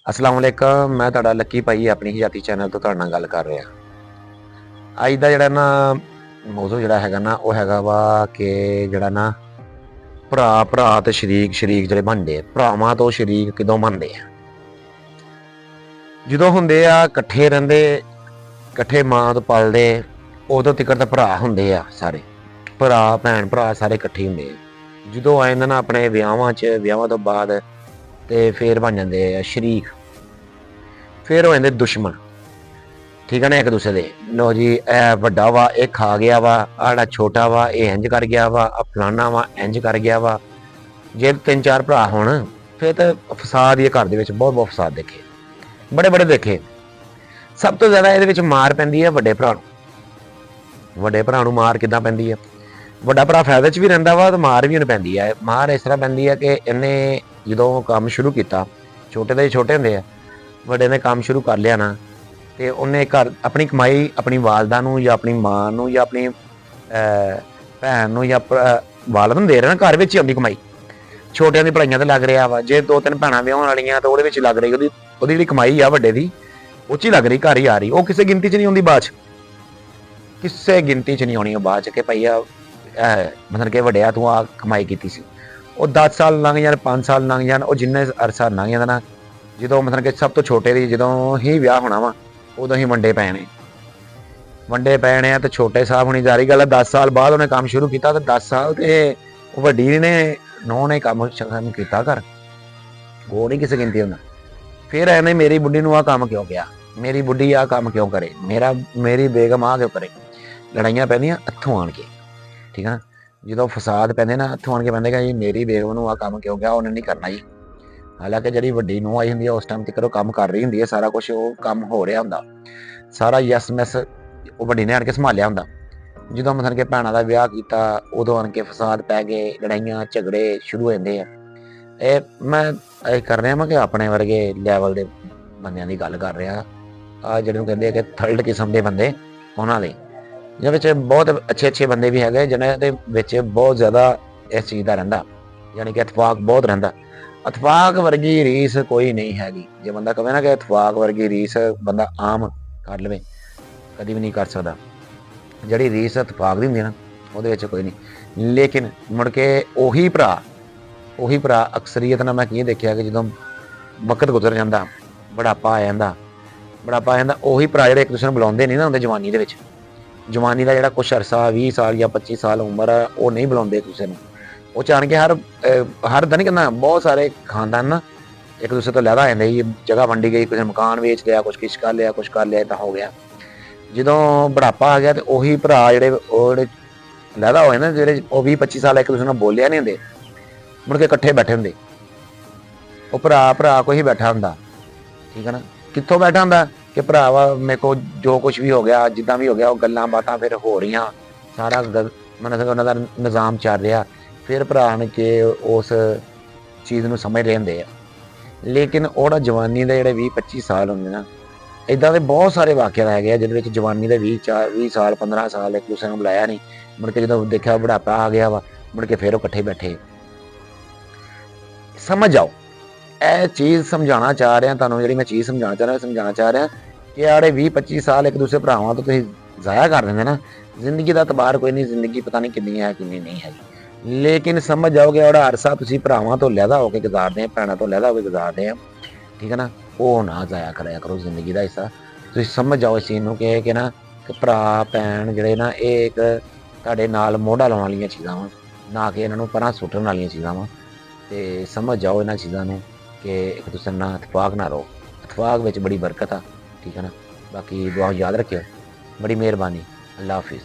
अस्सलाम वालेकुम। मैं तुहाडा लक्की भाई अपनी ही जाति चैनल तो तुहाडे नाल गल कर रहा। अज का जिहड़ा ना मौजू जिहड़ा हैगा ना वो हैगा वा कि जिहड़ा ना भरा भरा ते शरीक शरीक जिहड़े बनदे भरावां तो शरीक किदों बनदे आ। जदों हुंदे आ इकट्ठे रहिंदे इकट्ठे मां तो पलदे उदों तिकर तां भरा हुंदे आ सारे भरा भैन भरा सारे इकट्ठे हुंदे आ। जदों आ जांदे ना अपने विआहां तो बाद ते फिर बन जांदे आ शरीक, फिर हो जांदे दुश्मन। ठीक है ना, एक दूसरे दे लो जी ए वड्डा वा ये खा गया वा, आड़ा छोटा वा ये इंज कर गया वा, फलाना वा इंज कर गया वा। जे 3-4 भरा होण फिर तो फसाद ही घर दे विच बहुत बहुत फसाद देखे, बड़े बड़े देखे। सब तो ज्यादा इहदे विच मार पैंदी है वड्डे भरा नूं। वड्डे भरा नूं मार किदां पैंदी है? वड्डा भरा फायदे च भी रहिंदा वा ते मार भी उहनूं पैंदी है। मार इस तरह पैंदी है कि इन्ने जदों काम शुरू कीता, छोटे तो छोटे हुंदे आ, वड्डे ने काम शुरू कर लिया ना ते उन्हें घर अपनी कमाई अपनी वालदा नूं या अपनी मां नूं या अपनी भैन नूं या वालद नूं दे रहे ना, घर विच ही आउंदी कमाई। छोटियां दी पढ़ाइयां ते लग रहा वा, जे 2-3 भैणां विआहण वालियां ते ओहदे विच लग रही, ओहदी जिहड़ी कमाई आ वड्डे दी ओह च ही लग रही, घर ही आ रही। ओह किसे गिनती च नहीं आउंदी बाद च, किसे गिनती च नहीं आउणी ओह बाद च कि भई मतलब कि वड्डिया तूं आ कमाई कीती सी। ਉਹ 10 साल लंघ जान 5 साल लंघ जान ਉਹ ਜਿੰਨੇ ਅਰਸਾ ਲੰਘ ਜਾਂਦਾ ਨਾ, ਜਦੋਂ ਮਤਲਬ ਕਿ ਸਭ ਤੋਂ ਛੋਟੇ ਦੀ ਜਦੋਂ ਹੀ ਵਿਆਹ ਹੋਣਾ ਵਾ ਉਦੋਂ ਹੀ ਵੰਡੇ ਪੈਣੇ ਆ ਤੇ ਛੋਟੇ ਸਾਹਿਬ ਹੁਣੀ ਜਾਰੀ ਗੱਲ 10 ਸਾਲ ਬਾਅਦ ਉਹਨੇ ਕੰਮ ਸ਼ੁਰੂ ਕੀਤਾ ਤੇ 10 ਸਾਲ ਤੇ ਉਹ ਵੱਡੀ ਨੇ ਨੌ ਨੇ ਕੰਮ ਕੀਤਾ ਕਰ, ਉਹ ਨਹੀਂ ਕਿਸੇ ਗਿਣਤੀ ਹੁੰਦਾ। ਫਿਰ ਇਹਨੇ ਮੇਰੀ ਬੁੱਢੀ ਨੂੰ ਆ ਕੰਮ ਕਿਉਂ ਕਿਹਾ, ਮੇਰੀ ਬੁੱਢੀ ਆ ਕੰਮ ਕਿਉਂ ਕਰੇ, ਮੇਰੀ ਬੇਗਮ ਆ ਕਿਉਂ ਕਰੇ। ਲੜਾਈਆਂ ਪੈਂਦੀਆਂ ਇੱਥੋਂ ਆਣ ਕੇ, ਠੀਕ ਹੈ। ਜਦੋਂ ਫਸਾਦ ਪੈਂਦੇ ਨਾ ਇੱਥੋਂ ਆਣ ਕੇ ਪੈਂਦੇ ਕਿ ਜੀ ਮੇਰੀ ਬੇਗਮ ਨੂੰ ਆ ਕੰਮ ਕਿਉਂ ਕਿਹਾ, ਉਹਨੇ ਨਹੀਂ ਕਰਨਾ ਜੀ। ਹਾਲਾਂਕਿ ਜਿਹੜੀ ਵੱਡੀ ਨੂੰਹ ਆਈ ਹੁੰਦੀ ਹੈ ਉਸ ਟਾਈਮ ਤੱਕ ਉਹ ਕੰਮ ਕਰ ਰਹੀ ਹੁੰਦੀ ਹੈ, ਸਾਰਾ ਕੁਝ ਉਹ ਕੰਮ ਹੋ ਰਿਹਾ ਹੁੰਦਾ, ਸਾਰਾ ਯਸ ਮੈਸ ਉਹ ਵੱਡੀ ਨੇ ਆਣ ਕੇ ਸੰਭਾਲਿਆ ਹੁੰਦਾ। ਜਦੋਂ ਮਤਲਬ ਕਿ ਭੈਣਾਂ ਦਾ ਵਿਆਹ ਕੀਤਾ ਉਦੋਂ ਆਣ ਕੇ ਫਸਾਦ ਪੈ ਗਏ, ਲੜਾਈਆਂ ਝਗੜੇ ਸ਼ੁਰੂ ਹੋ ਜਾਂਦੇ ਆ। ਇਹ ਮੈਂ ਇਹ ਕਰ ਰਿਹਾ ਮੈਂ ਕਿ ਆਪਣੇ ਵਰਗੇ ਲੈਵਲ ਦੇ ਬੰਦਿਆਂ ਦੀ ਗੱਲ ਕਰ ਰਿਹਾ ਆ, ਜਿਹਨੂੰ ਕਹਿੰਦੇ ਆ ਕਿ ਥਰਡ ਕਿਸਮ ਦੇ ਬੰਦੇ, ਉਹਨਾਂ ਦੇ ਜਿਹਦੇ ਵਿੱਚ ਬਹੁਤ ਅੱਛੇ ਬੰਦੇ ਵੀ ਹੈਗੇ ਜਿਹਨਾਂ ਦੇ ਵਿੱਚ ਬਹੁਤ ਜ਼ਿਆਦਾ ਇਸ ਚੀਜ਼ ਦਾ ਰਹਿੰਦਾ, ਯਾਨੀ ਕਿ ਇਤਫਾਕ ਬਹੁਤ ਰਹਿੰਦਾ। ਇਤਫਾਕ ਵਰਗੀ ਰੀਸ ਕੋਈ ਨਹੀਂ ਹੈਗੀ। ਜੇ ਬੰਦਾ ਕਹੇ ਨਾ ਕਿ ਇਤਫਾਕ ਵਰਗੀ ਰੀਸ ਬੰਦਾ ਆਮ ਕਰ ਲਵੇ, ਕਦੀ ਵੀ ਨਹੀਂ ਕਰ ਸਕਦਾ। ਜਿਹੜੀ ਰੀਸ ਇਤਫਾਕ ਦੀ ਹੁੰਦੀ ਨਾ ਉਹਦੇ ਵਿੱਚ ਕੋਈ ਨਹੀਂ। ਲੇਕਿਨ ਮੁੜ ਕੇ ਉਹੀ ਭਰਾ ਅਕਸਰੀਅਤ ਨਾਲ ਮੈਂ ਕੀ ਦੇਖਿਆ ਕਿ ਜਦੋਂ ਵਕਤ ਗੁਜ਼ਰ ਜਾਂਦਾ, ਬੁਢਾਪਾ ਆ ਜਾਂਦਾ ਉਹੀ ਭਰਾ ਜਿਹੜੇ ਇੱਕ ਦੂਸਰੇ ਨੂੰ ਬੁਲਾਉਂਦੇ ਨਹੀਂ ਨਾ ਹੁੰਦੇ ਜਵਾਨੀ ਦੇ ਵਿੱਚ। ਜਵਾਨੀ ਦਾ ਜਿਹੜਾ ਕੁਛ ਅਰਸਾ 20 ਸਾਲ ਜਾਂ 25 ਸਾਲ ਉਮਰ ਆ, ਉਹ ਨਹੀਂ ਬੁਲਾਉਂਦੇ ਇੱਕ ਦੂਸਰੇ ਨੂੰ। ਉਹ ਚਾਣ ਕੇ ਹਰ ਦਾ ਨਹੀਂ ਕਹਿੰਦਾ, ਬਹੁਤ ਸਾਰੇ ਖਾਨਦਾਨ ਨਾ ਇੱਕ ਦੂਸਰੇ ਤੋਂ ਲਹਿਦਾ ਜਾਂਦੇ, ਜੀ ਜਗ੍ਹਾ ਵੰਡੀ ਗਈ, ਕਿਸੇ ਮਕਾਨ ਵੇਚ ਲਿਆ, ਕੁਛ ਕਰ ਲਿਆ ਇੱਦਾਂ ਹੋ ਗਿਆ। ਜਦੋਂ ਬੁਢਾਪਾ ਆ ਗਿਆ ਤੇ ਉਹੀ ਭਰਾ ਜਿਹੜੇ ਲਹਿਦਾ ਹੋਏ ਨਾ, ਜਿਹੜੇ ਉਹ 20-25 ਸਾਲ ਇੱਕ ਦੂਸਰੇ ਨਾਲ ਬੋਲਿਆ ਨਹੀਂ ਹੁੰਦੇ, ਮੁੜ ਕੇ ਇਕੱਠੇ ਬੈਠੇ ਹੁੰਦੇ। ਉਹ ਭਰਾ ਕੋਈ ਹੀ ਬੈਠਾ ਹੁੰਦਾ, ਠੀਕ ਹੈ ਨਾ। ਕਿੱਥੋਂ ਬੈਠਾ ਹੁੰਦਾ ਕਿ ਭਰਾਵਾ ਮੇਰੇ ਕੋਲ ਜੋ ਕੁਛ ਵੀ ਹੋ ਗਿਆ, ਜਿੱਦਾਂ ਵੀ ਹੋ ਗਿਆ, ਉਹ ਗੱਲਾਂ ਬਾਤਾਂ ਫਿਰ ਹੋ ਰਹੀਆਂ, ਸਾਰਾ ਮਤਲਬ ਉਹਨਾਂ ਦਾ ਨਿਜ਼ਾਮ ਚੱਲ ਰਿਹਾ, ਫਿਰ ਭਰਾ ਨੇ ਕਿ ਉਸ ਚੀਜ਼ ਨੂੰ ਸਮਝ ਰਹੇ ਹੁੰਦੇ ਆ। ਲੇਕਿਨ ਉਹਦਾ ਜਵਾਨੀ ਦੇ ਜਿਹੜੇ 20-25 ਸਾਲ ਹੁੰਦੇ ਨਾ, ਇੱਦਾਂ ਦੇ ਬਹੁਤ ਸਾਰੇ ਵਾਕਿਆ ਹੈਗੇ ਆ ਜਿਹਦੇ ਵਿੱਚ ਜਵਾਨੀ ਦੇ 20 ਸਾਲ 15 ਸਾਲ ਇੱਕ ਦੂਸਰੇ ਨੂੰ ਬੁਲਾਇਆ ਨਹੀਂ, ਮੁੜ ਕੇ ਜਦੋਂ ਦੇਖਿਆ ਬੁਢਾਪਾ ਆ ਗਿਆ ਵਾ, ਮੁੜ ਕੇ ਫਿਰ ਉਹ ਇਕੱਠੇ ਬੈਠੇ। ਸਮਝ ਜਾਓ, ਇਹ ਚੀਜ਼ ਸਮਝਾਉਣਾ ਚਾਹ ਰਿਹਾ ਤੁਹਾਨੂੰ, ਜਿਹੜੀ ਮੈਂ ਚੀਜ਼ ਸਮਝਾਉਣਾ ਚਾਹ ਰਿਹਾ ਕਿ ਆੜੇ 20-25 ਸਾਲ ਇੱਕ ਦੂਸਰੇ ਭਰਾਵਾਂ ਤੋਂ ਤੁਸੀਂ ਜ਼ਾਇਆ ਕਰ ਦਿੰਦੇ ਨਾ, ਜ਼ਿੰਦਗੀ ਦਾ ਤਬਾਰ ਕੋਈ ਨਹੀਂ, ਜ਼ਿੰਦਗੀ ਪਤਾ ਨਹੀਂ ਕਿੰਨੀ ਹੈ ਕਿੰਨੀ ਨਹੀਂ ਹੈਗੀ। ਲੇਕਿਨ ਸਮਝ ਜਾਓਗੇ ਉਹਦਾ ਅਰਸਾ ਤੁਸੀਂ ਭਰਾਵਾਂ ਤੋਂ ਲਹਿਦਾ ਹੋ ਕੇ ਗੁਜ਼ਾਰਦੇ ਆ, ਭੈਣਾਂ ਤੋਂ ਲਹਿਦਾ ਹੋ ਕੇ ਗੁਜ਼ਾਰਦੇ ਆ, ਠੀਕ ਹੈ ਨਾ, ਉਹ ਨਾ ਜ਼ਾਇਆ ਕਰਿਆ ਕਰੋ ਜ਼ਿੰਦਗੀ ਦਾ ਹਿੱਸਾ। ਤੁਸੀਂ ਸਮਝ ਜਾਓ ਇਸ ਚੀਜ਼ ਨੂੰ ਕਿ ਨਾ ਕਿ ਭਰਾ ਭੈਣ ਜਿਹੜੇ ਨਾ ਇਹ ਇੱਕ ਤੁਹਾਡੇ ਨਾਲ ਮੋਢਾ ਲਾਉਣ ਵਾਲੀਆਂ ਚੀਜ਼ਾਂ ਵਾ, ਨਾ ਕਿ ਇਹਨਾਂ ਨੂੰ ਪਰਾਂ ਸੁੱਟਣ ਵਾਲੀਆਂ ਚੀਜ਼ਾਂ ਵਾ। ਤੇ ਸਮਝ ਜਾਓ ਇਹਨਾਂ ਚੀਜ਼ਾਂ ਨੂੰ ਕਿ ਇੱਕ ਦੂਸਰੇ ਨਾਲ ਇਤਫਾਕ ਨਾ ਰਹੋ, ਇਤਫਾਕ ਵਿੱਚ ਬੜੀ ਬਰਕਤ ਆ, ਠੀਕ ਹੈ ਨਾ। ਬਾਕੀ ਦੁਆ ਯਾਦ ਰੱਖਿਓ, ਬੜੀ ਮਿਹਰਬਾਨੀ, ਅੱਲਾ ਹਾਫਿਜ਼।